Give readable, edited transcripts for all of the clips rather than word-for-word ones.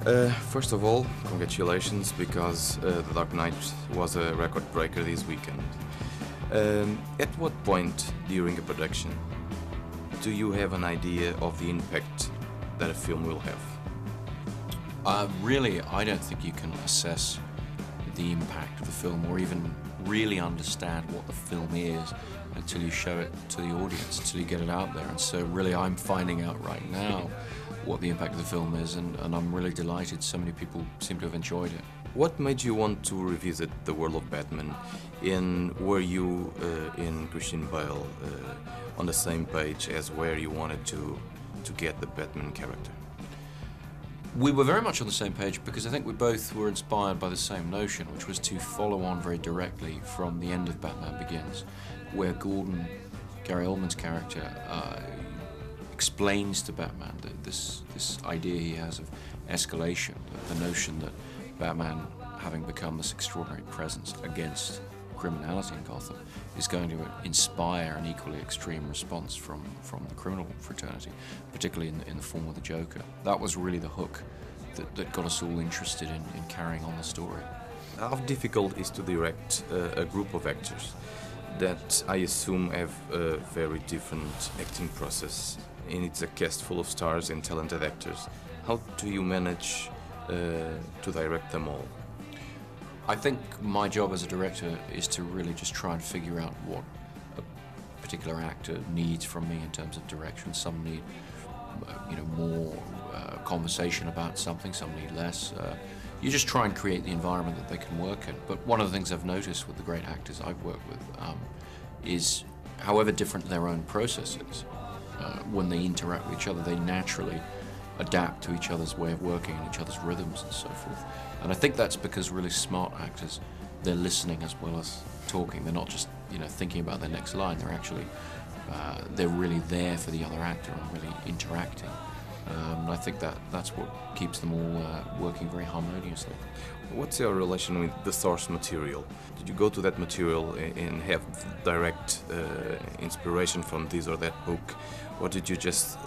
First of all, congratulations, because The Dark Knight was a record breaker this weekend. At what point during a production do you have an idea of the impact that a film will have? Really, I don't think you can assess the impact of the film or even really understand what the film is until you show it to the audience, until you get it out there. And so really I'm finding out right now what the impact of the film is, and I'm really delighted so many people seem to have enjoyed it. What made you want to revisit the world of Batman? Were you in Christian Bale on the same page as where you wanted to get the Batman character? We were very much on the same page because I think we both were inspired by the same notion, which was to follow on very directly from the end of Batman Begins, where Gordon, Gary Oldman's character, explains to Batman that this idea he has of escalation, the notion that Batman, having become this extraordinary presence against criminality in Gotham, is going to inspire an equally extreme response from the criminal fraternity, particularly in the form of the Joker. That was really the hook that got us all interested in carrying on the story. How difficult is to direct a group of actors that I assume have a very different acting process, and it's a cast full of stars and talented actors? How do you manage to direct them all? I think my job as a director is to really just try and figure out what a particular actor needs from me in terms of direction. Some need, more conversation about something. Some need less. You just try and create the environment that they can work in. But one of the things I've noticed with the great actors I've worked with is, however different their own process is, when they interact with each other, they naturally adapt to each other's way of working and each other's rhythms and so forth. And I think that's because really smart actors, they're listening as well as talking. They're not just thinking about their next line. They're actually they're really there for the other actor and really interacting. And I think that's what keeps them all working very harmoniously. What's your relation with the source material? Did you go to that material and have direct inspiration from this or that book, or did you just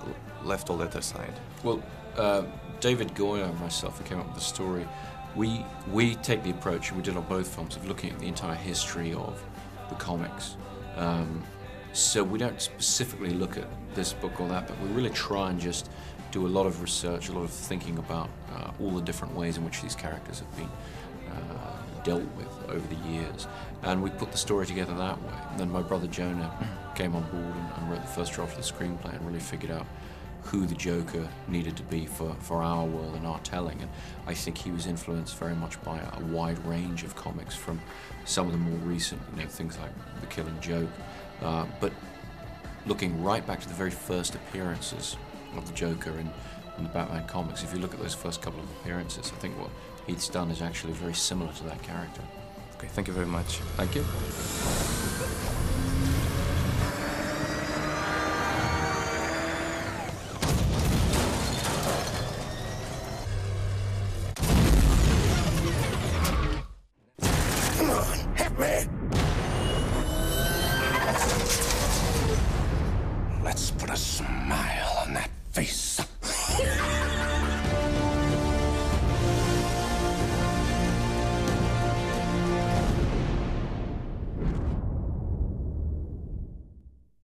left all that aside? Well, David Goyer and myself, who came up with the story, we take the approach, and we did on both films, of looking at the entire history of the comics. So we don't specifically look at this book or that, but we really try and just do a lot of research, a lot of thinking about all the different ways in which these characters have been dealt with over the years. And we put the story together that way. And then my brother Jonah came on board and wrote the first draft of the screenplay and really figured out who the Joker needed to be for our world and our telling. And I think he was influenced very much by a wide range of comics, from some of the more recent, things like The Killing Joke, but looking right back to the very first appearances of the Joker in the Batman comics. If you look at those first couple of appearances, I think what he's done is actually very similar to that character. Okay, thank you very much. Thank you.